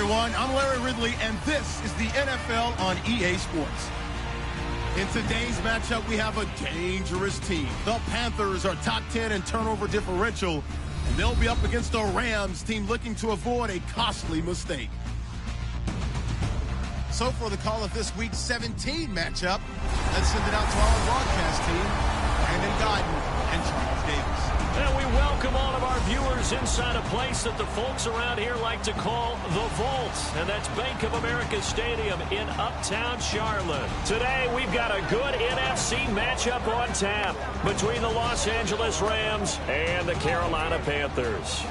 everyone. I'm Larry Ridley, and this is the NFL on EA Sports. In today's matchup, we have a dangerous team. The Panthers are top 10 in turnover differential, and they'll be up against the Rams team looking to avoid a costly mistake. So for the call of this week's 17 matchup, let's send it out to our broadcast team, Brandon Godden and Charles Davis. And we welcome all of our viewers inside a place that the folks around here like to call the Vault. And that's Bank of America Stadium in Uptown Charlotte. Today, we've got a good NFC matchup on tap between the Los Angeles Rams and the Carolina Panthers.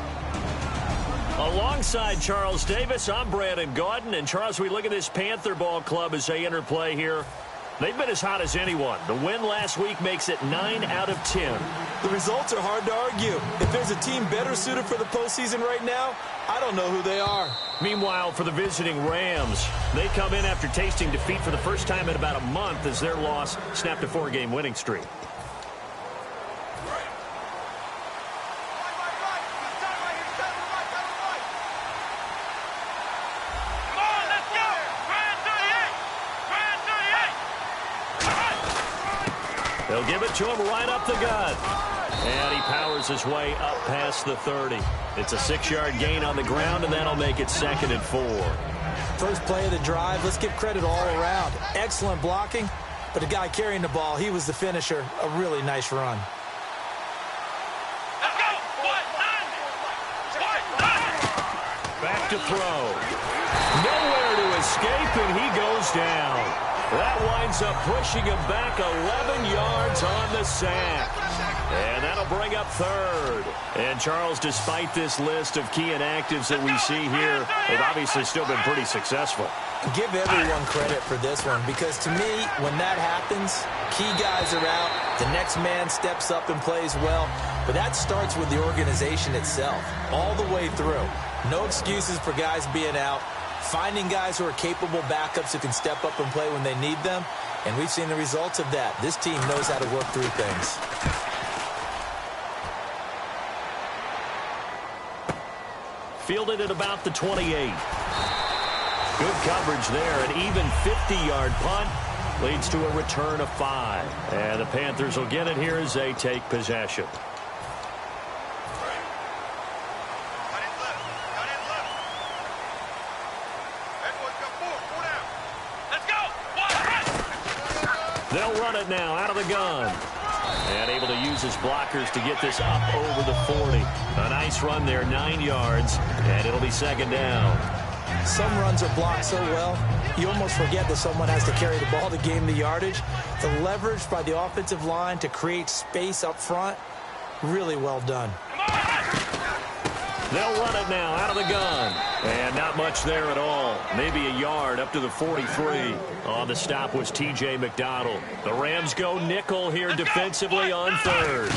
Alongside Charles Davis, I'm Brandon Gaudin. And Charles, we look at this Panther ball club as they enter play here. They've been as hot as anyone. The win last week makes it 9 out of 10. The results are hard to argue. If there's a team better suited for the postseason right now, I don't know who they are. Meanwhile, for the visiting Rams, they come in after tasting defeat for the first time in about a month as their loss snapped a 4-game winning streak. They'll give it to him right up the gut. And he powers his way up past the 30. It's a 6-yard gain on the ground, and that'll make it 2nd and 4. First play of the drive, let's give credit all around. Excellent blocking, but the guy carrying the ball, he was the finisher. A really nice run. Let's go! Back to throw. Nowhere to escape, and he goes down. That winds up pushing him back 11 yards on the sack. And that'll bring up 3rd. And Charles, despite this list of key inactives that we see here, they've obviously still been pretty successful. Give everyone credit for this one, because to me, when that happens, key guys are out, the next man steps up and plays well. But that starts with the organization itself, all the way through. No excuses for guys being out. Finding guys who are capable backups who can step up and play when they need them. And we've seen the results of that. This team knows how to work through things. Fielded at about the 28. Good coverage there. An even 50-yard punt leads to a return of 5. And the Panthers will get it here as they take possession. They'll run it now out of the gun. And able to use his blockers to get this up over the 40. A nice run there, 9 yards, and it'll be 2nd down. Some runs are blocked so well, you almost forget that someone has to carry the ball to gain the yardage. The leverage by the offensive line to create space up front, really well done. They'll run it now out of the gun. And not much there at all. Maybe a yard up to the 43. On the stop was T.J. McDonald. The Rams go nickel here defensively on 3rd.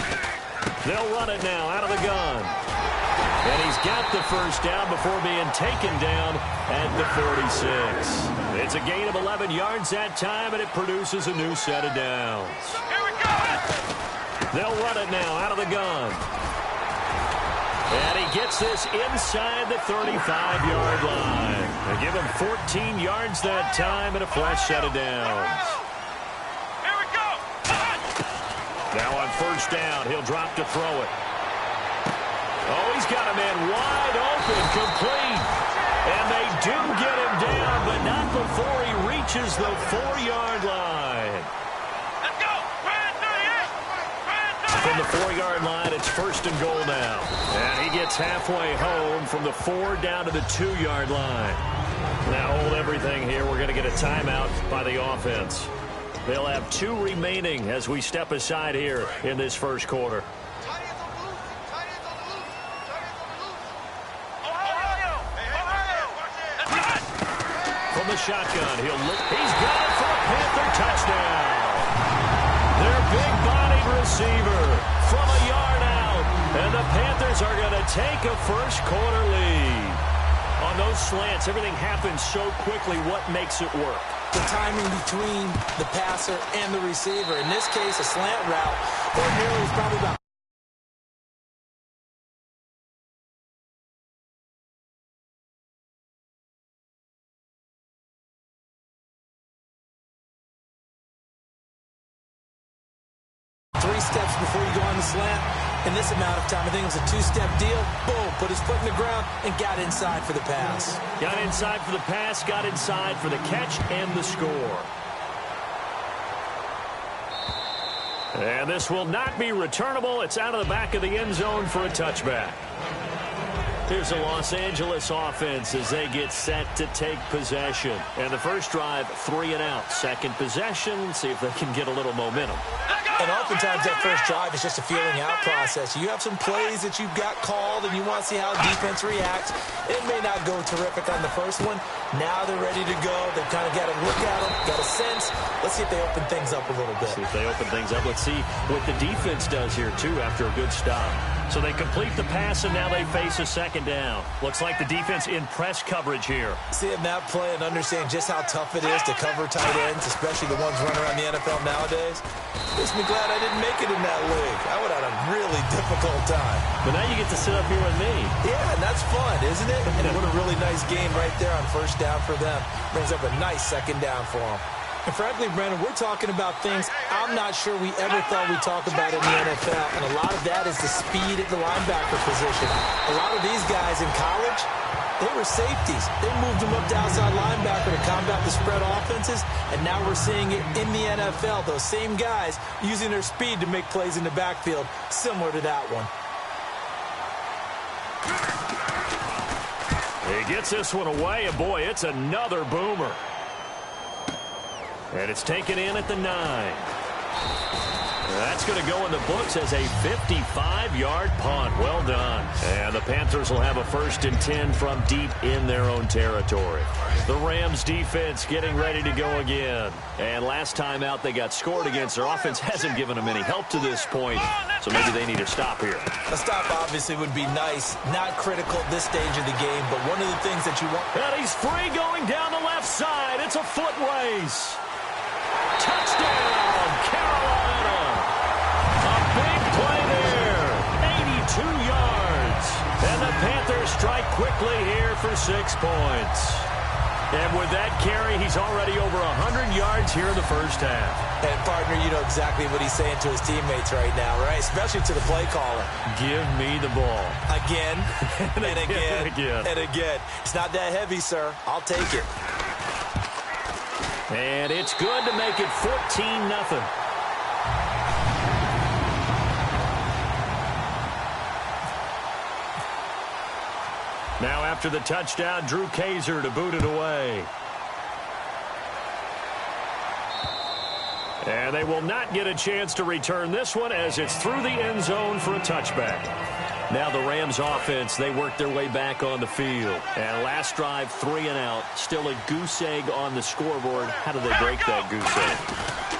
They'll run it now out of the gun. And he's got the first down before being taken down at the 46. It's a gain of 11 yards that time, and it produces a new set of downs. Here we go! They'll run it now out of the gun. And he gets this inside the 35-yard line. They give him 14 yards that time and a fresh set of downs. Here we go! Now on 1st down, he'll drop to throw it. Oh, he's got a man wide open, complete. And they do get him down, but not before he reaches the 4-yard line. Let's go! From the 4-yard line, it's 1st and goal now. And he gets halfway home from the 4 down to the 2-yard line. Now hold everything here. We're going to get a timeout by the offense. They'll have 2 remaining as we step aside here in this first quarter. From the shotgun, he'll look. He's got it for a Panther touchdown. Their big-bodied receiver from a yard out. And the Panthers are going to take a first-quarter lead. On those slants, everything happens so quickly. What makes it work? The timing between the passer and the receiver. In this case, a slant route. Ordinarily, is probably about before you go on the slant. In this amount of time, I think it was a two-step deal. Boom, put his foot in the ground and got inside for the pass. Got inside for the pass, got inside for the catch and the score. And this will not be returnable. It's out of the back of the end zone for a touchback. Here's the Los Angeles offense as they get set to take possession. And the first drive, 3 and out. Second possession, see if they can get a little momentum. And oftentimes that first drive is just a feeling out process. You have some plays that you've got called and you want to see how defense reacts. It may not go terrific on the first one. Now they're ready to go. They've kind of got to look at them, got a sense. Let's see if they open things up a little bit. See if they open things up. Let's see what the defense does here, too, after a good stop. So they complete the pass, and now they face a second down. Looks like the defense in press coverage here. Seeing that play and understand just how tough it is to cover tight ends, especially the ones running around the NFL nowadays, makes me glad I didn't make it in that league. I would have had a really difficult time. But now you get to sit up here with me. Yeah, and that's fun, isn't it? And what a really nice game right there on first down for them. Brings up a nice second down for them. And frankly, Brandon, we're talking about things I'm not sure we ever thought we'd talk about in the NFL. And a lot of that is the speed at the linebacker position. A lot of these guys in college, they were safeties. They moved them up to outside linebacker to combat the spread offenses. And now we're seeing it in the NFL. Those same guys using their speed to make plays in the backfield, similar to that one. He gets this one away, and boy, it's another boomer. And it's taken in at the 9. That's going to go in the books as a 55-yard punt. Well done. And the Panthers will have a 1st and 10 from deep in their own territory. The Rams defense getting ready to go again. And last time out they got scored against. Their offense hasn't given them any help to this point. So maybe they need to stop here. A stop obviously would be nice. Not critical at this stage of the game. But one of the things that you want... And he's free going down the left side. It's a foot race. Touchdown, Carolina. A big play there. 82 yards. And the Panthers strike quickly here for 6 points. And with that carry, he's already over 100 yards here in the first half. And, partner, you know exactly what he's saying to his teammates right now, right? Especially to the play caller. Give me the ball. Again, and again, and again. and again. It's not that heavy, sir. I'll take it. And it's good to make it 14-0. Now after the touchdown, Drew Kaiser to boot it away. And they will not get a chance to return this one as it's through the end zone for a touchback. Now the Rams offense, they work their way back on the field. And last drive, 3 and out. Still a goose egg on the scoreboard. How do they break that goose egg?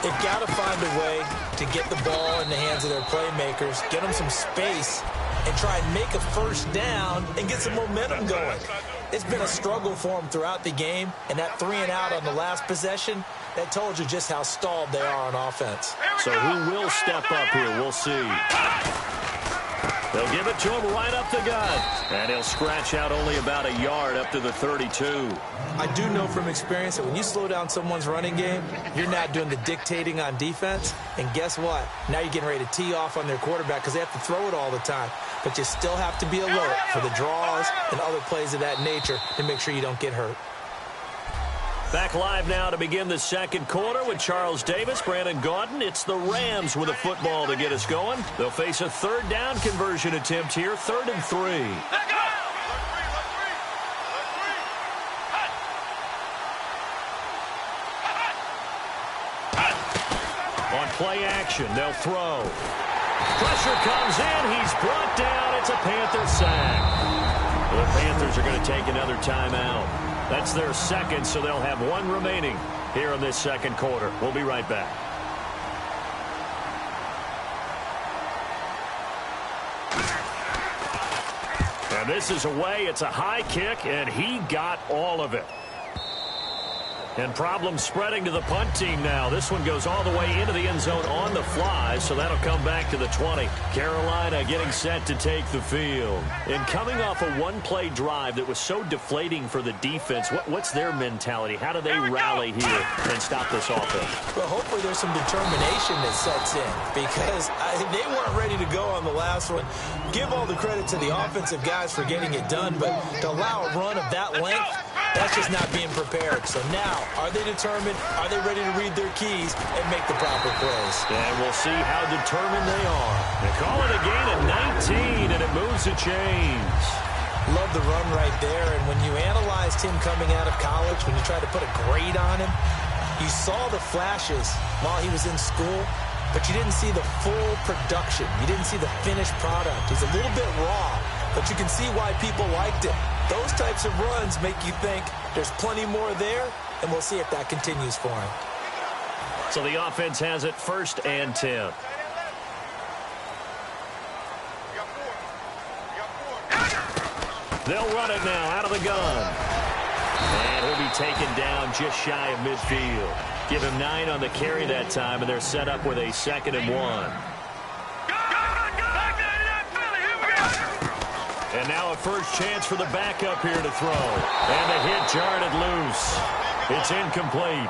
They've got to find a way to get the ball in the hands of their playmakers, get them some space, and try and make a first down and get some momentum going. It's been a struggle for them throughout the game, and that 3 and out on the last possession, that told you just how stalled they are on offense. So who will step up here? We'll see. They'll give it to him right up the gut. And he'll scratch out only about a yard up to the 32. I do know from experience that when you slow down someone's running game, you're not doing the dictating on defense. And guess what? Now you're getting ready to tee off on their quarterback because they have to throw it all the time. But you still have to be alert for the draws and other plays of that nature to make sure you don't get hurt. Back live now to begin the second quarter with Charles Davis, Brandon Gaudin. It's the Rams with a football to get us going. They'll face a third down conversion attempt here, 3rd and 3. On play action, they'll throw. Pressure comes in. He's brought down. It's a Panther sack. The Panthers are going to take another timeout. That's their second, so they'll have 1 remaining here in this second quarter. We'll be right back. And this is away. It's a high kick, and he got all of it. And problems spreading to the punt team now. This one goes all the way into the end zone on the fly, so that'll come back to the 20. Carolina getting set to take the field. And coming off a one-play drive that was so deflating for the defense, what's their mentality? How do they rally here and stop this offense? Well, hopefully there's some determination that sets in because They weren't ready to go on the last one. Give all the credit to the offensive guys for getting it done, but to allow a run of that length, that's just not being prepared. So now, are they determined? Are they ready to read their keys and make the proper plays? And we'll see how determined they are. They call it a gain of 19, and it moves the chains. Love the run right there, and when you analyzed him coming out of college, when you tried to put a grade on him, you saw the flashes while he was in school, but you didn't see the full production. You didn't see the finished product. He's a little bit raw, but you can see why people liked him. Those types of runs make you think there's plenty more there, and we'll see if that continues for him. So the offense has it 1st and 10. They'll run it now out of the gun. And he'll be taken down just shy of midfield. Give him 9 on the carry that time, and they're set up with a 2nd and 1. And now a first chance for the backup here to throw. And the hit jarred it loose. It's incomplete.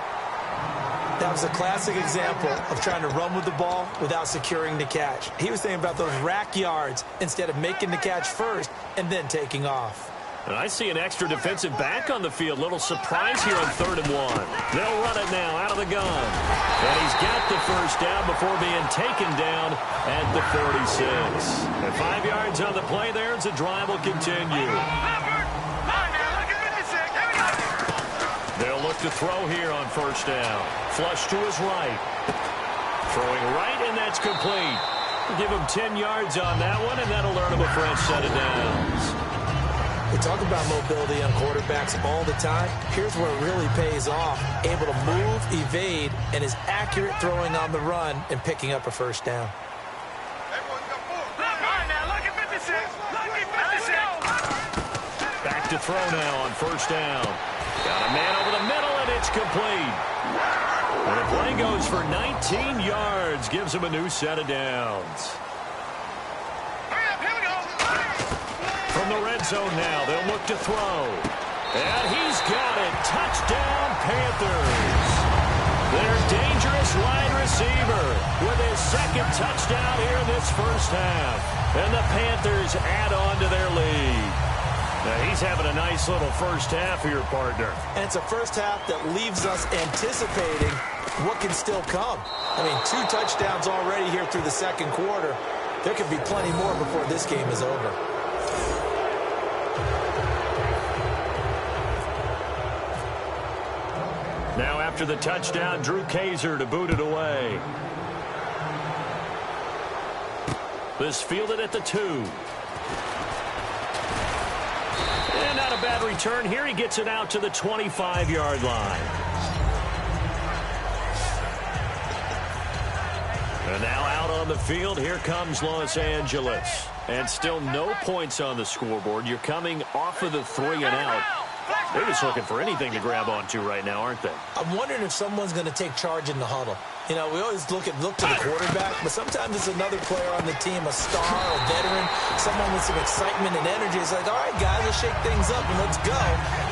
That was a classic example of trying to run with the ball without securing the catch. He was thinking about those rack yards instead of making the catch first and then taking off. And I see an extra defensive back on the field. Little surprise here on 3rd and 1. They'll run it now out of the gun. And he's got the first down before being taken down at the 46. And 5 yards on the play there as the drive will continue. They'll look to throw here on 1st down. Flush to his right. Throwing right, and that's complete. Give him 10 yards on that one, and that'll earn him a fresh set of downs. We talk about mobility on quarterbacks all the time. Here's where it really pays off. Able to move, evade, and is accurate throwing on the run and picking up a first down. Back to throw now on 1st down. Got a man over the middle, and it's complete. And the play goes for 19 yards. Gives him a new set of downs. From the red zone now, they'll look to throw. And he's got it. Touchdown, Panthers. Their dangerous wide receiver with his 2nd touchdown here in this first half. And the Panthers add on to their lead. Now, he's having a nice little first half here, partner. And it's a first half that leaves us anticipating what can still come. I mean, 2 touchdowns already here through the 2nd quarter. There could be plenty more before this game is over. Now after the touchdown, Drew Kaiser to boot it away. This fielded at the 2. And not a bad return here. He gets it out to the 25-yard line. And now out on the field, here comes Los Angeles. And still no points on the scoreboard. You're coming off of the 3 and out. They're just looking for anything to grab onto right now, aren't they? I'm wondering if someone's going to take charge in the huddle. You know, we always look to the quarterback, but sometimes it's another player on the team, a star, a veteran, someone with some excitement and energy. It's like, all right, guys, let's shake things up and let's go,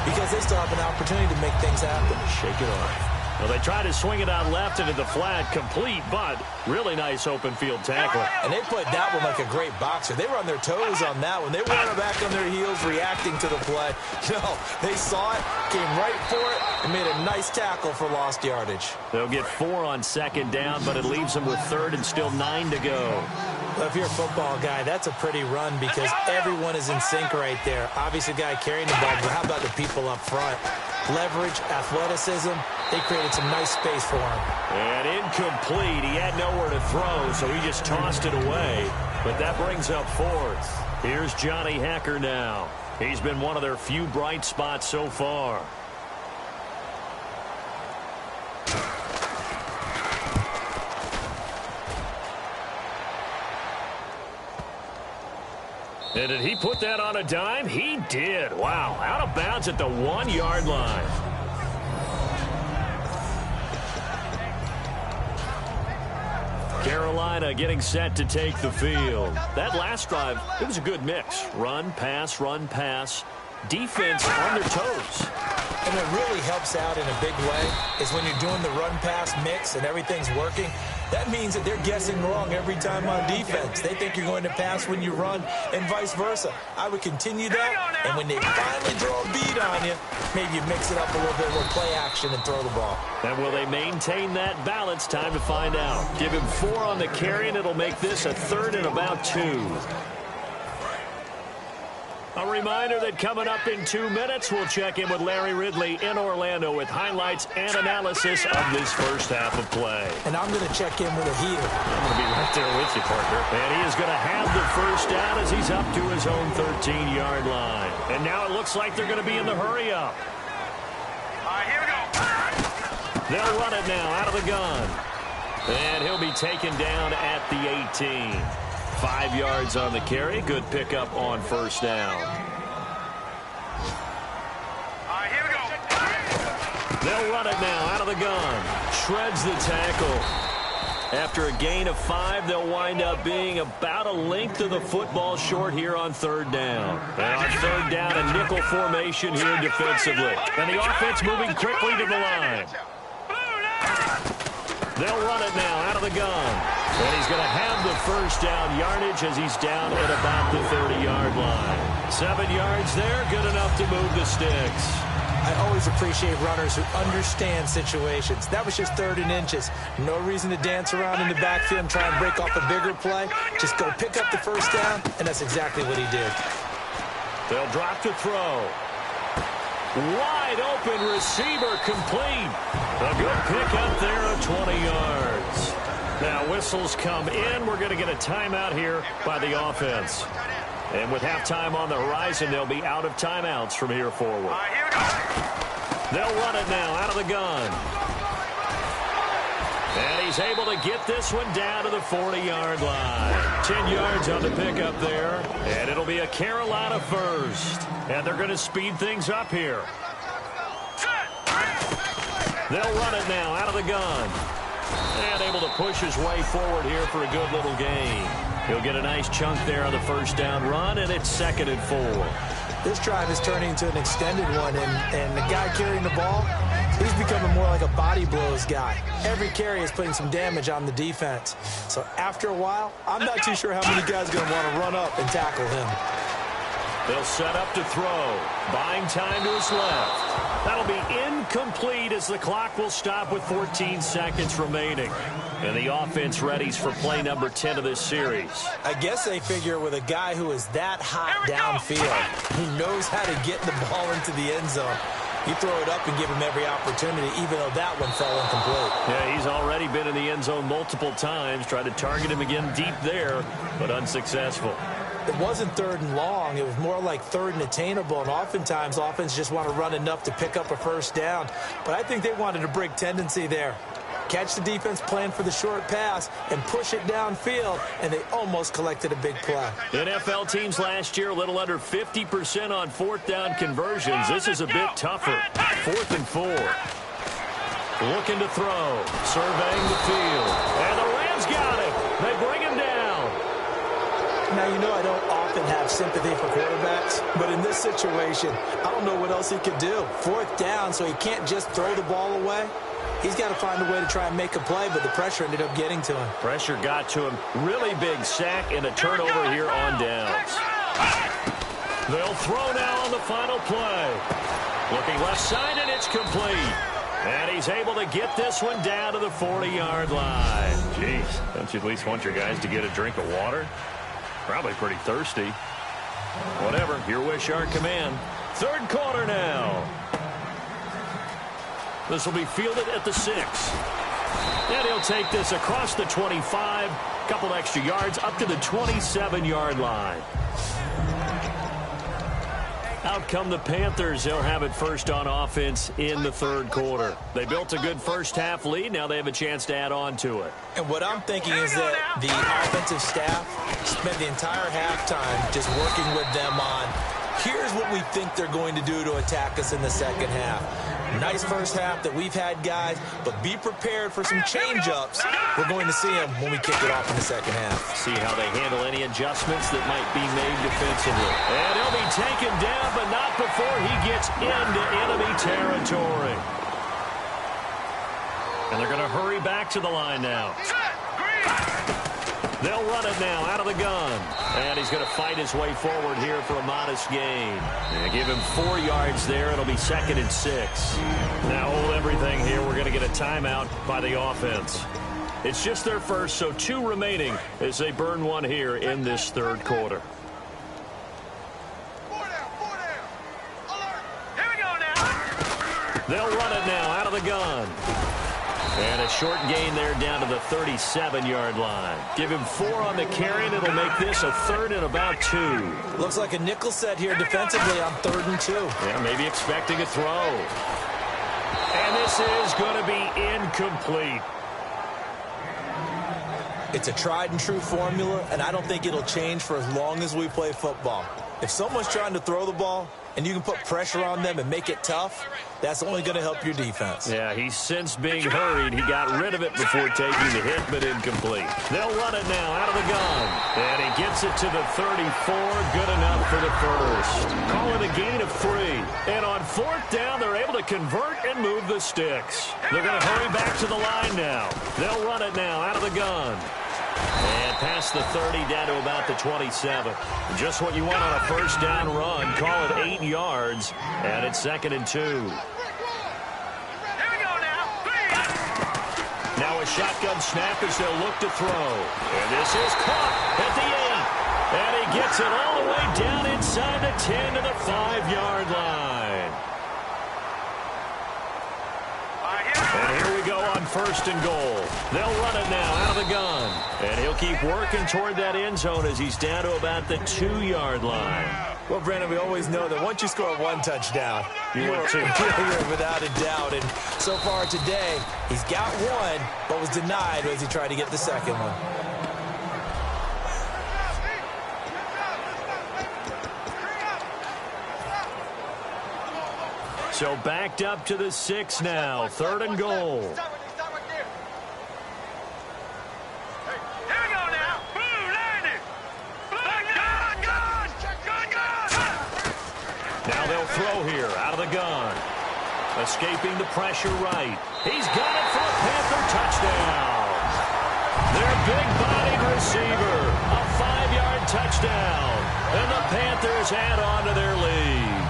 because they still have an opportunity to make things happen. Shake it off. Well, they try to swing it out left into the flat, complete, but really nice open field tackle. And they played that one like a great boxer. They were on their toes on that one. They weren't back on their heels reacting to the play. No, they saw it, came right for it, and made a nice tackle for lost yardage. They'll get 4 on 2nd down, but it leaves them with 3rd and still 9 to go. Well, if you're a football guy, that's a pretty run because everyone is in sync right there. Obviously, the guy carrying the ball, but how about the people up front? Leverage, athleticism, they created some nice space for him. And incomplete. He had nowhere to throw, so he just tossed it away. But that brings up 4th. Here's Johnny Hacker now. He's been one of their few bright spots so far. And did he put that on a dime? He did. Wow. Out of bounds at the 1-yard line. Carolina getting set to take the field. That last drive, it was a good mix. Run, pass, defense on their toes. And what really helps out in a big way is when you're doing the run-pass mix and everything's working, That means that they're guessing wrong every time on defense. They think you're going to pass when you run and vice versa. I would continue that, and when they finally throw a beat on you, maybe you mix it up a little bit with play action and throw the ball. And will they maintain that balance? Time to find out. Give him 4 on the carry, and it'll make this a 3rd and about 2. A reminder that coming up in 2 minutes, we'll check in with Larry Ridley in Orlando with highlights and analysis of this first half of play. And I'm going to check in with a heater. I'm going to be right there with you, partner. And he is going to have the first down as he's up to his own 13-yard line. And now it looks like they're going to be in the hurry-up. All right, here we go. They'll run it now out of the gun. And he'll be taken down at the 18. 5 yards on the carry. Good pickup on first down. All right, here we go. They'll run it now out of the gun. Shreds the tackle. After a gain of 5, they'll wind up being about a length of the football short here on 3rd down. And on 3rd down, a nickel formation here defensively. And the offense moving quickly to the line. They'll run it now out of the gun. And he's going to have the first down yardage as he's down at about the 30-yard line. 7 yards there, good enough to move the sticks. I always appreciate runners who understand situations. That was just 3rd and inches. No reason to dance around in the backfield and try and break off a bigger play. Just go pick up the first down, and that's exactly what he did. They'll drop to throw. Wide open receiver complete. A good pick up there of 20 yards. Now whistles come in. We're going to get a timeout here by the offense. And with halftime on the horizon, they'll be out of timeouts from here forward. All right, here we go. They'll run it now out of the gun. And he's able to get this one down to the 40-yard line. 10 yards on the pickup there. And it'll be a Carolina first. And they're going to speed things up here. They'll run it now out of the gun. And able to push his way forward here for a good little gain. He'll get a nice chunk there on the first down run, and it's 2nd and 4. This drive is turning into an extended one, and the guy carrying the ball, he's becoming more like a body blows guy. Every carry is putting some damage on the defense. So after a while, I'm not too sure how many guys are going to want to run up and tackle him. They'll set up to throw. Buying time to his left. That'll be incomplete as the clock will stop with 14 seconds remaining. And the offense readies for play number 10 of this series. I guess they figure with a guy who is that hot downfield, who knows how to get the ball into the end zone, you throw it up and give him every opportunity, even though that one fell incomplete. Yeah, he's already been in the end zone multiple times. Tried to target him again deep there, but unsuccessful. It wasn't 3rd and long. It was more like 3rd and attainable, and oftentimes offense just want to run enough to pick up a first down. But I think they wanted a break tendency there. Catch the defense playing for the short pass and push it downfield, and they almost collected a big play. NFL teams last year a little under 50% on 4th down conversions. This is a bit tougher. 4th and 4. Looking to throw. Surveying the field. And the Rams got it. They bring him down. Now, you know I don't often have sympathy for quarterbacks, but in this situation, I don't know what else he could do. 4th down, so he can't just throw the ball away. He's got to find a way to try and make a play, but the pressure ended up getting to him. Pressure got to him. Really big sack and a turnover here on downs. They'll throw now on the final play. Looking left side, and it's complete. And he's able to get this one down to the 40-yard line. Jeez, don't you at least want your guys to get a drink of water? Probably pretty thirsty. Whatever, your wish, our command. 3rd quarter now. This will be fielded at the 6. And he'll take this across the 25. Couple extra yards up to the 27-yard line. Out come the Panthers. They'll have it first on offense in the 3rd quarter. They built a good first half lead. Now they have a chance to add on to it. And what I'm thinking is that the offensive staff spent the entire halftime just working with them on, here's what we think they're going to do to attack us in the second half. Nice first half that we've had, guys, but be prepared for some change-ups. We're going to see them when we kick it off in the second half. See how they handle any adjustments that might be made defensively. And he'll be taken down, but not before he gets into enemy territory. And they're going to hurry back to the line now. They'll run it now out of the gun. And he's going to fight his way forward here for a modest gain. And give him 4 yards there. It'll be 2nd and 6. Now hold everything here. We're going to get a timeout by the offense. It's just their first, so 2 remaining as they burn one here in this third quarter. They'll run it now out of the gun. And a short gain there down to the 37-yard line. Give him 4 on the carry, and it'll make this a 3rd and about 2. Looks like a nickel set here defensively on 3rd and 2. Yeah, maybe expecting a throw. And this is going to be incomplete. It's a tried-and-true formula, and I don't think it'll change for as long as we play football. If someone's trying to throw the ball and you can put pressure on them and make it tough, that's only going to help your defense. Yeah, he's since being hurried. He got rid of it before taking the hit, but incomplete. They'll run it now out of the gun. And he gets it to the 34. Good enough for the first. Call it a gain of 3. And on 4th down, they're able to convert and move the sticks. They're going to hurry back to the line now. They'll run it now out of the gun. And past the 30 down to about the 27. Just what you want on a first down run. Call it 8 yards. And it's 2nd and 2. Now a shotgun snap as they'll look to throw. And this is caught at the 8. And he gets it all the way down inside the 10 to the 5-yard line. And here we go on 1st and goal. They'll run it now out of the gun. And he'll keep working toward that end zone as he's down to about the 2-yard line. Well, Brandon, we always know that once you score 1 touchdown, you're without a doubt. And so far today, he's got 1, but was denied as he tried to get the second one. So backed up to the 6 now. 3rd and goal. Now they'll throw here out of the gun. Escaping the pressure right. He's got it for a Panther touchdown. Their big-bodied receiver. A 5-yard touchdown. And the Panthers add on to their lead.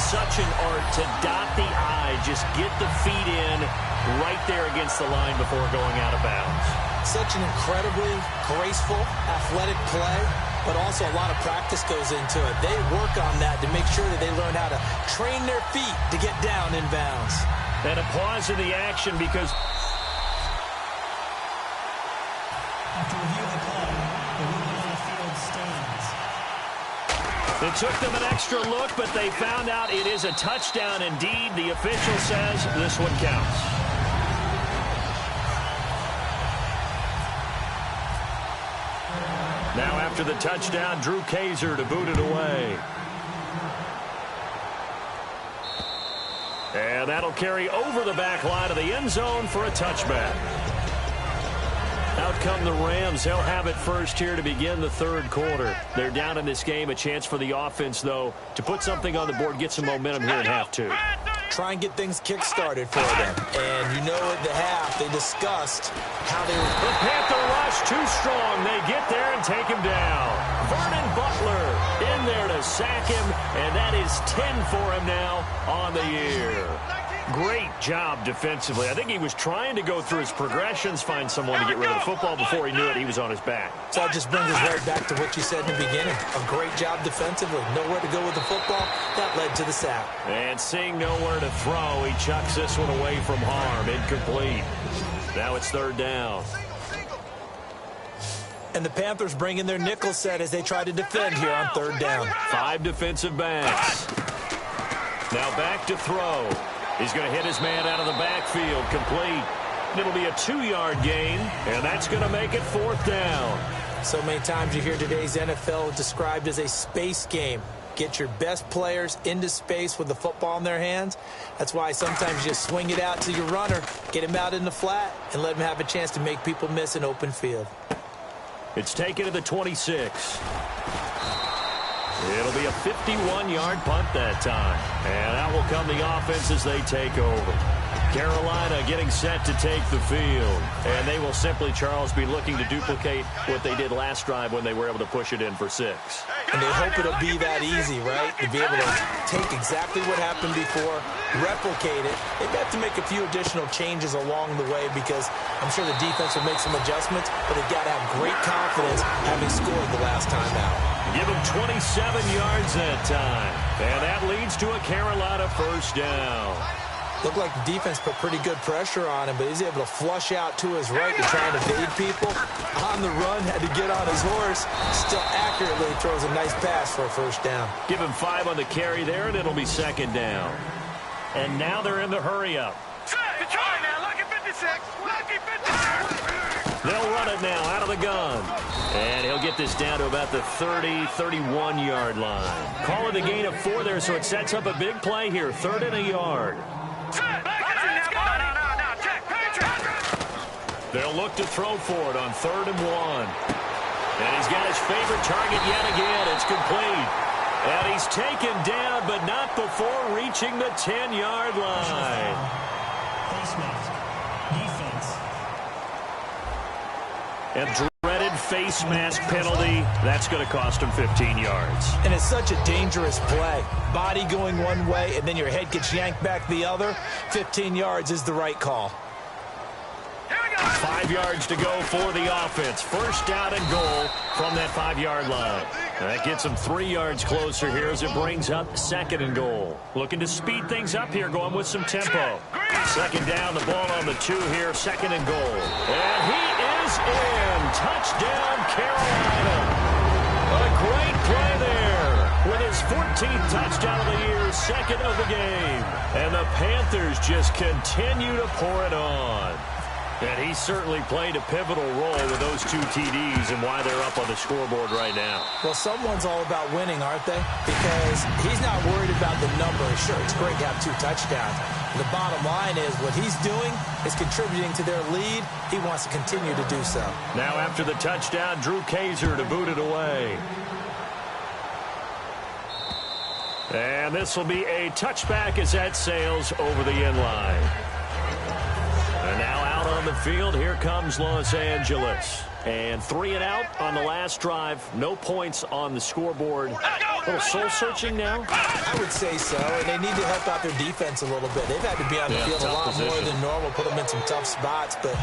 Such an art to dot the I, just get the feet in right there against the line before going out of bounds. Such an incredibly graceful, athletic play, but also a lot of practice goes into it. They work on that to make sure that they learn how to train their feet to get down in bounds. And a pause in the action because after reviewing the play, the ruling on the field stands. it took them an extra look, but they found out it is a touchdown indeed. The official says this one counts. Now after the touchdown, Drew Kaiser to boot it away. And that'll carry over the back line of the end zone for a touchback. Out come the Rams. They'll have it first here to begin the 3rd quarter. They're down in this game. A chance for the offense, though, to put something on the board, get some momentum here in half 2. Try and get things kick-started for them. And you know at the half, they discussed how they were. The Panther rush too strong. They get there and take him down. Vernon Butler in there to sack him, and that is 10 for him now on the year. Great job defensively. I think he was trying to go through his progressions, find someone to get rid of the football. Before he knew it, he was on his back. So that just brings us right back to what you said in the beginning. A great job defensively. Nowhere to go with the football. That led to the sack. And seeing nowhere to throw, he chucks this one away from harm. Incomplete. Now it's 3rd down. And the Panthers bring in their nickel set as they try to defend here on 3rd down. 5 defensive backs. Now back to throw. He's going to hit his man out of the backfield. Complete. It'll be a 2-yard gain, and that's going to make it 4th down. So many times you hear today's NFL described as a space game. Get your best players into space with the football in their hands. That's why sometimes you just swing it out to your runner, get him out in the flat, and let him have a chance to make people miss an open field. It's taken to the 26. It'll be a 51-yard punt that time. And out will come the offense as they take over. Carolina getting set to take the field. And they will simply, Charles, be looking to duplicate what they did last drive when they were able to push it in for 6. And they hope it'll be that easy, right? To be able to take exactly what happened before, replicate it. They have to make a few additional changes along the way because I'm sure the defense will make some adjustments, but they've got to have great confidence having scored the last time out. Give him 27 yards that time. And that leads to a Carolina first down. Looked like the defense put pretty good pressure on him, but he's able to flush out to his right to try and evade people. On the run, had to get on his horse. Still accurately throws a nice pass for a first down. Give him 5 on the carry there, and it'll be second down. And now they're in the hurry-up. Detroit now, lucky 56. Lucky 56. They'll run it now out of the gun. And he'll get this down to about the 30, 31-yard line. Call it a gain of 4 there, so it sets up a big play here. 3rd and a yard. They'll look to throw for it on 3rd and 1. And he's got his favorite target yet again. It's complete. And he's taken down, but not before reaching the 10-yard line. Face mask. Defense. And dreaded face mask penalty. That's going to cost him 15 yards. And it's such a dangerous play. Body going one way, and then your head gets yanked back the other. 15 yards is the right call. 5 yards to go for the offense. First down and goal from that 5-yard line. That gets them 3 yards closer here as it brings up 2nd and goal. Looking to speed things up here, going with some tempo. 2nd down, the ball on the 2 here, 2nd and goal. And he is in. Touchdown, Carolina. A great play there with his 14th touchdown of the year, 2nd of the game. And the Panthers just continue to pour it on. And he certainly played a pivotal role with those 2 TDs and why they're up on the scoreboard right now. Well, someone's all about winning, aren't they? Because he's not worried about the number. Sure, it's great to have 2 touchdowns. The bottom line is what he's doing is contributing to their lead. He wants to continue to do so. Now after the touchdown, Drew Kaiser to boot it away. And this will be a touchback as that sails over the end line. And now out on the field, here comes Los Angeles. And 3 and out on the last drive. No points on the scoreboard. A little soul-searching now? I would say so, and they need to help out their defense a little bit. They've had to be on the field a lot more than normal, put them in some tough spots. But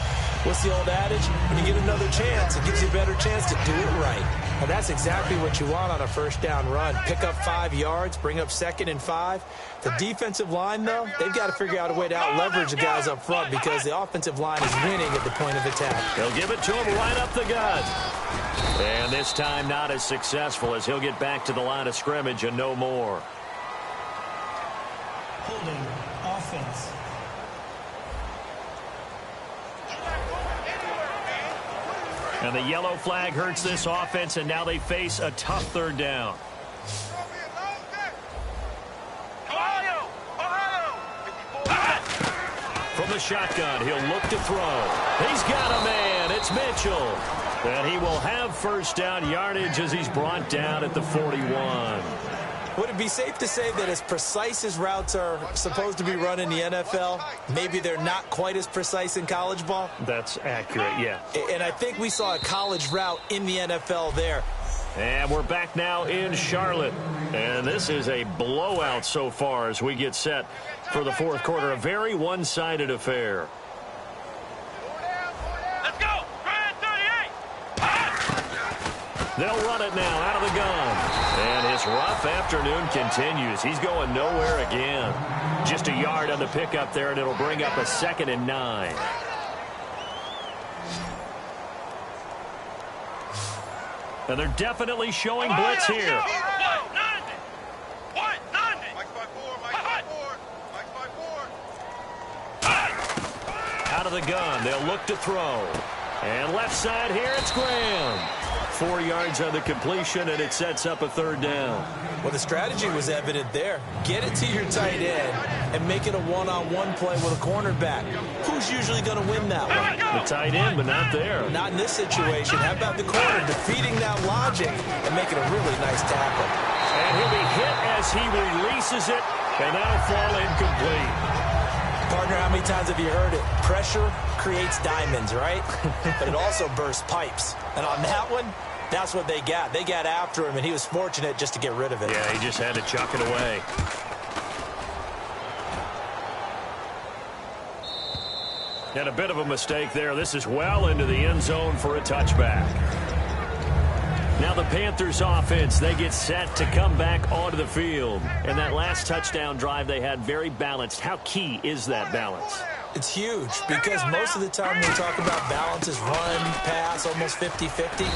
what's the old adage? When you get another chance, it gives you a better chance to do it right. And that's exactly what you want on a first down run. Pick up 5 yards, bring up 2nd and 5. The defensive line, though, they've got to figure out a way to out-leverage the guys up front because the offensive line is winning at the point of attack. He'll give it to him right up the gut. And this time not as successful as he'll get back to the line of scrimmage and no more. Holding offense. And the yellow flag hurts this offense, and now they face a tough 3rd down. From the shotgun, he'll look to throw. He's got a man. It's Mitchell. And he will have first down yardage as he's brought down at the 41. Would it be safe to say that as precise as routes are supposed to be run in the NFL, maybe they're not quite as precise in college ball? That's accurate, yeah. And I think we saw a college route in the NFL there. And we're back now in Charlotte. And this is a blowout so far as we get set for the 4th quarter. A very one-sided affair. Let's go. Grand 38. They'll run it now out of the gun. And his rough afternoon continues. He's going nowhere again. Just a yard on the pickup there, and it'll bring up a 2nd and 9. And they're definitely showing blitz here. Out of the gun, they'll look to throw. And left side here, it's Graham. 4 yards on the completion, and it sets up a 3rd down. Well, the strategy was evident there. Get it to your tight end and make it a one-on-one play with a cornerback. Who's usually going to win that one? The tight end, but not there. Not in this situation. How about the corner defeating that logic and making a really nice tackle? And he'll be hit as he releases it, and that'll fall incomplete. Partner, how many times have you heard it? Pressure creates diamonds, right? But it also bursts pipes. And on that one, that's what they got. They got after him, and he was fortunate just to get rid of it. Yeah, he just had to chuck it away. And a bit of a mistake there. This is well into the end zone for a touchback. Now the Panthers offense, they get set to come back onto the field. And that last touchdown drive they had very balanced. How key is that balance? It's huge because most of the time when we talk about balance is run, pass, almost 50-50.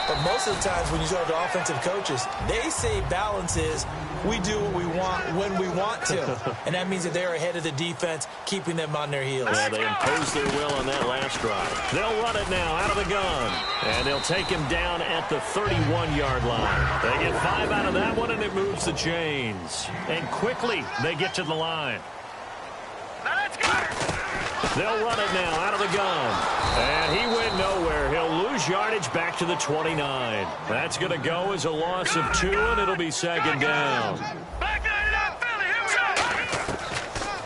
But most of the times when you talk to offensive coaches, they say balance is we do what we want when we want to. And that means that they're ahead of the defense, keeping them on their heels. Yeah, they imposed their will on that last drive. They'll run it now out of the gun. And they'll take him down at the 31-yard line. They get 5 out of that one, and it moves the chains. And quickly, they get to the line. Now let's go. They'll run it now out of the gun. And he went nowhere. He'll lose yardage back to the 29. That's going to go as a loss of 2, and it'll be second down. Back it up, Philly. Here we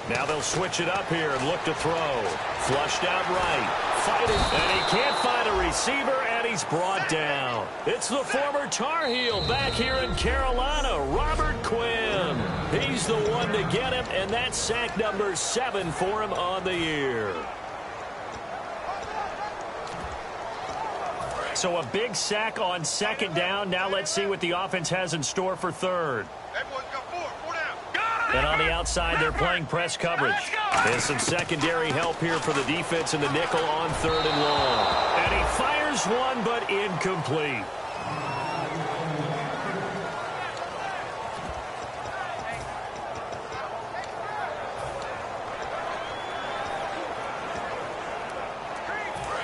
go. Now they'll switch it up here and look to throw. Flushed out right. Fighting. And he can't find a receiver, and he's brought down. It's the former Tar Heel back here in Carolina, Robert Quinn. He's the one to get him, and that's sack number 7 for him on the year. So a big sack on second down. Now let's see what the offense has in store for third. That boy's got 4 down. And on the outside, they're playing press coverage. And some secondary help here for the defense in the nickel on 3rd and long. And he fires one, but incomplete.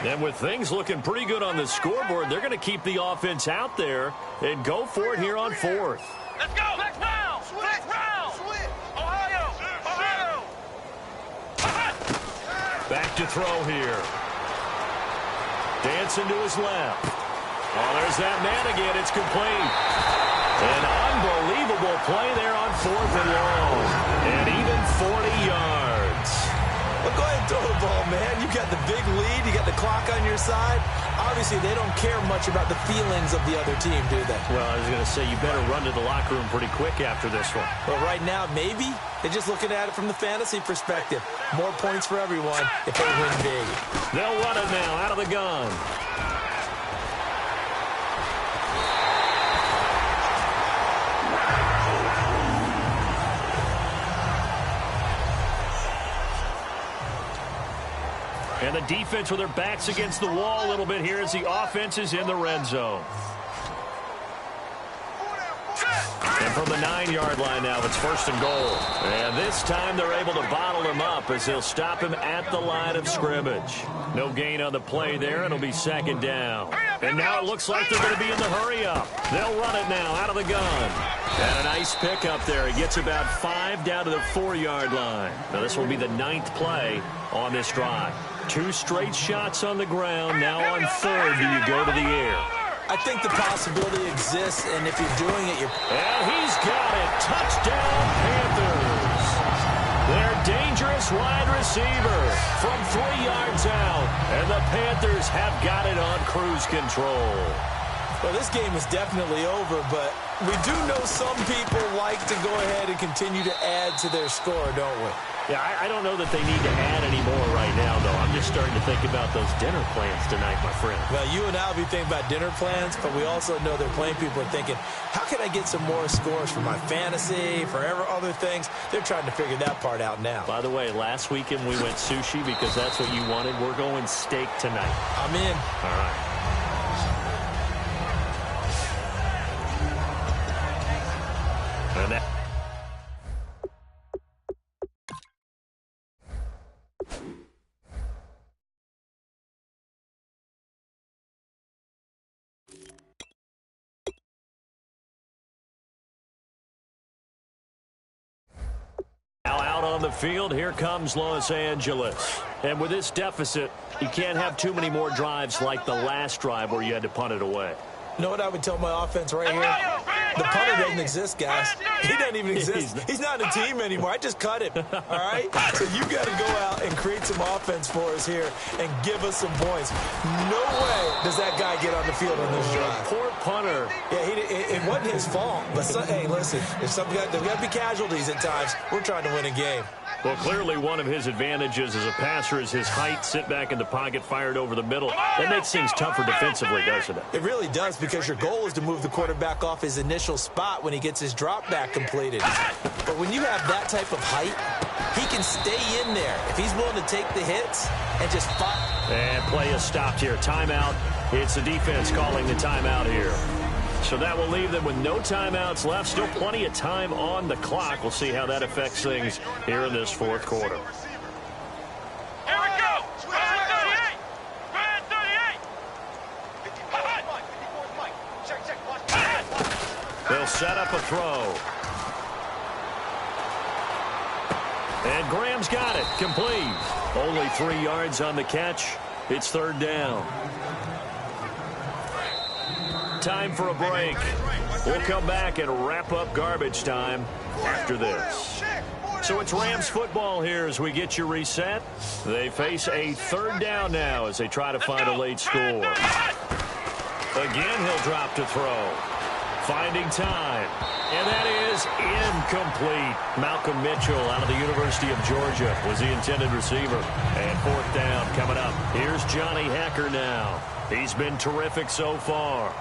And with things looking pretty good on the scoreboard, they're going to keep the offense out there and go for it here on 4th. Let's go. Let's round. Let's round. Ohio. Ohio. Back to throw here. Dancing to his left. Oh, there's that man again. It's complete. An unbelievable play there on 4th and long. And even 40 yards. Well, go ahead and throw the ball, man. You got the big lead. You got the clock on your side. Obviously, they don't care much about the feelings of the other team, do they? Well, I was going to say, you better run to the locker room pretty quick after this one. Well, right now, maybe. They're just looking at it from the fantasy perspective. More points for everyone if they win big. They'll run it now out of the gun. And the defense with their backs against the wall a little bit here as the offense is in the red zone. And from the 9-yard line now, it's 1st and goal. And this time they're able to bottle him up as they'll stop him at the line of scrimmage. No gain on the play there. It'll be 2nd down. And now it looks like they're going to be in the hurry-up. They'll run it now out of the gun. And a nice pickup there. He gets about 5 down to the 4-yard line. Now this will be the 9th play on this drive. 2 straight shots on the ground. Now on 3rd, do you go to the air? I think the possibility exists, and if you're doing it, you're... And he's got it. Touchdown, Panthers. Their dangerous wide receiver from 3 yards out. And the Panthers have got it on cruise control. Well, this game is definitely over, but we do know some people like to go ahead and continue to add to their score, don't we? Yeah, I don't know that they need to add any more right now, though. I'm just starting to think about those dinner plans tonight, my friend. Well, you and I will be thinking about dinner plans, but we also know there are plenty of people are thinking, how can I get some more scores for my fantasy, for other things? They're trying to figure that part out now. By the way, last weekend we went sushi because that's what you wanted. We're going steak tonight. I'm in. All right. And that now out on the field, here comes Los Angeles. And with this deficit, you can't have too many more drives like the last drive where you had to punt it away. You know what I would tell my offense right here? The punter doesn't exist, guys. He doesn't even exist. He's not a team anymore. I just cut him, all right? So you got to go out and create some offense for us here and give us some points. No way does that guy get on the field on this drive. Poor punter. Yeah, it wasn't his fault. But, hey, listen, if there's got to be casualties at times. We're trying to win a game. Well, clearly one of his advantages as a passer is his height, sit back in the pocket, fired over the middle. That makes things tougher defensively, doesn't it? It really does, because your goal is to move the quarterback off his initial spot when he gets his drop back completed. But when you have that type of height, he can stay in there if he's willing to take the hits and just fire. And play is stopped here. Timeout. It's the defense calling the timeout here. So that will leave them with no timeouts left. Still plenty of time on the clock. We'll see how that affects things here in this fourth quarter. Here we go. Red 38. Red 38. They'll set up a throw. And Graham's got it. Complete. Only 3 yards on the catch. It's third down. Time for a break. We'll come back and wrap up garbage time after this. So it's Rams football here as we get you reset. They face a third down now as they try to find a late score. Again, he'll drop to throw. Finding time. And that is incomplete. Malcolm Mitchell out of the University of Georgia was the intended receiver. And fourth down coming up. Here's Johnny Hacker now. He's been terrific so far.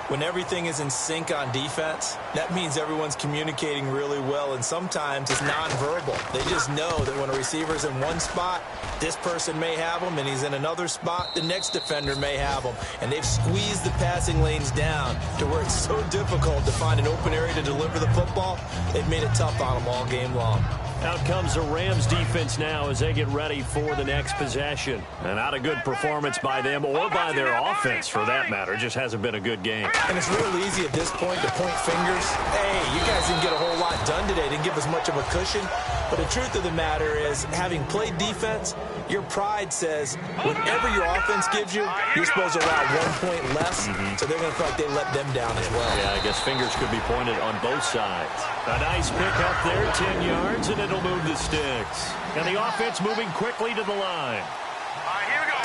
When everything is in sync on defense, that means everyone's communicating really well, and sometimes it's nonverbal. They just know that when a receiver's in one spot, this person may have him, and he's in another spot, the next defender may have him. And they've squeezed the passing lanes down to where it's so difficult to find an open area to deliver the football. They've made it tough on them all game long. Out comes the Rams defense now as they get ready for the next possession. And not a good performance by them or by their offense, for that matter. It just hasn't been a good game. And it's real easy at this point to point fingers. Hey, you guys didn't get a whole lot done today. Didn't give us much of a cushion. But the truth of the matter is, having played defense, your pride says whatever your offense gives you, you're supposed to allow 1 point less. So they're going to feel like they let them down as well. Yeah, I guess fingers could be pointed on both sides. A nice pick up there, 10 yards, and it'll move the sticks. And the offense moving quickly to the line. All right, here we go.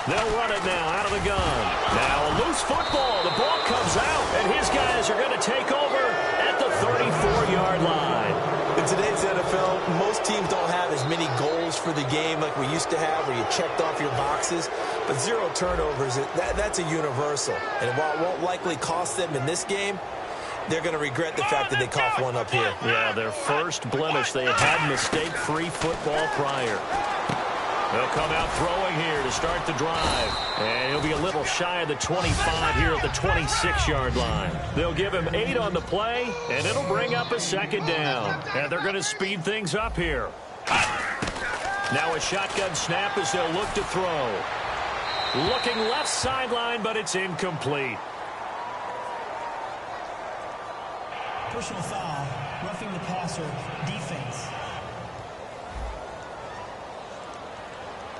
They'll run it now out of the gun. Now a loose football. The ball comes out, and his guys are going to take over at the 34-yard line. In today's NFL, most teams don't have as many goals for the game like we used to have, where you checked off your boxes. But 0 turnovers, that's a universal. And while it won't likely cost them in this game, they're going to regret the fact that they coughed one up here. Yeah, their first blemish. They had mistake-free football prior. They'll come out throwing here to start the drive. And he'll be a little shy of the 25 here at the 26-yard line. They'll give him 8 on the play, and it'll bring up a second down. And they're going to speed things up here. Now a shotgun snap as they'll look to throw. Looking left sideline, but it's incomplete. Personal foul, roughing the passer, defense.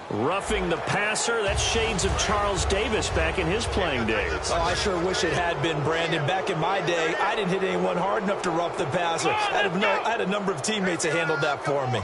Roughing the passer, that's shades of Charles Davis back in his playing days. Oh, I sure wish it had been, Brandon. Back in my day, I didn't hit anyone hard enough to rough the passer. I had a number of teammates that handled that for me.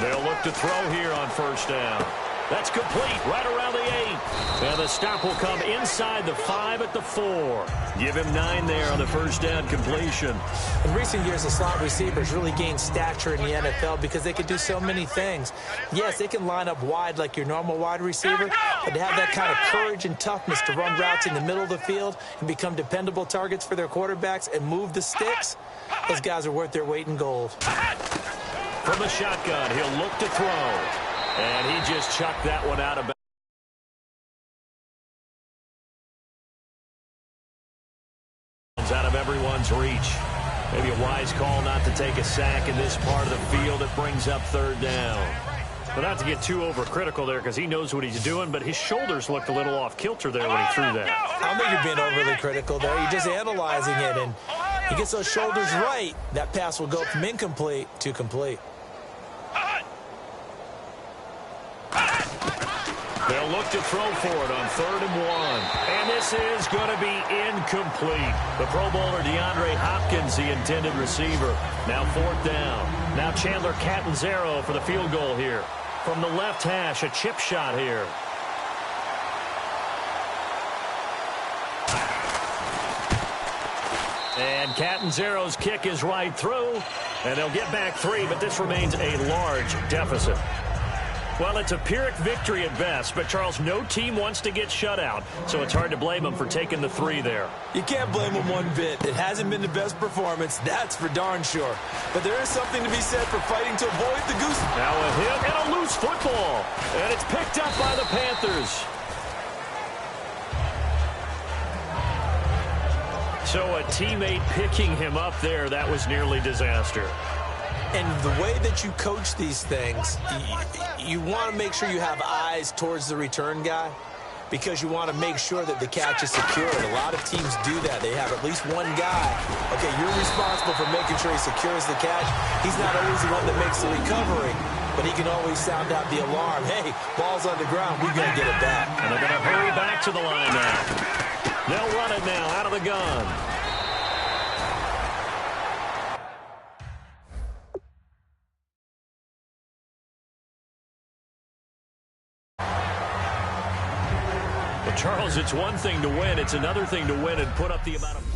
They'll look to throw here on first down. That's complete right around the 8. And the stop will come inside the 5 at the 4. Give him 9 there on the first down completion. In recent years, the slot receivers really gained stature in the NFL because they can do so many things. Yes, they can line up wide like your normal wide receiver, but to have that kind of courage and toughness to run routes in the middle of the field and become dependable targets for their quarterbacks and move the sticks, those guys are worth their weight in gold. From the shotgun, he'll look to throw. And he just chucked that one out of bounds. Out of everyone's reach. Maybe a wise call not to take a sack in this part of the field. It brings up third down. But not to get too overcritical there because he knows what he's doing, but his shoulders looked a little off kilter there when he threw that. I don't think you're being overly critical there. You're just analyzing it, and he gets those shoulders right. That pass will go from incomplete to complete. They'll look to throw for it on 3rd and 1. And this is going to be incomplete. The Pro Bowler DeAndre Hopkins, the intended receiver. Now 4th down. Now Chandler Catanzaro for the field goal here. From the left hash, a chip shot here. And Catanzaro's kick is right through. And they'll get back 3, but this remains a large deficit. Well, it's a Pyrrhic victory at best, but, Charles, no team wants to get shut out, so it's hard to blame them for taking the 3 there. You can't blame them one bit. It hasn't been the best performance, that's for darn sure. But there is something to be said for fighting to avoid the goose. Now a hit and a loose football, and it's picked up by the Panthers. So a teammate picking him up there, that was nearly disaster. And the way that you coach these things, you want to make sure you have eyes towards the return guy because you want to make sure that the catch is secured. A lot of teams do that. They have at least one guy. Okay, you're responsible for making sure he secures the catch. He's not always the one that makes the recovery, but he can always sound out the alarm. Hey, ball's on the ground. We're going to get it back. And they're going to hurry back to the line now. They'll run it now out of the gun. Charles, it's one thing to win. It's another thing to win and put up the amount of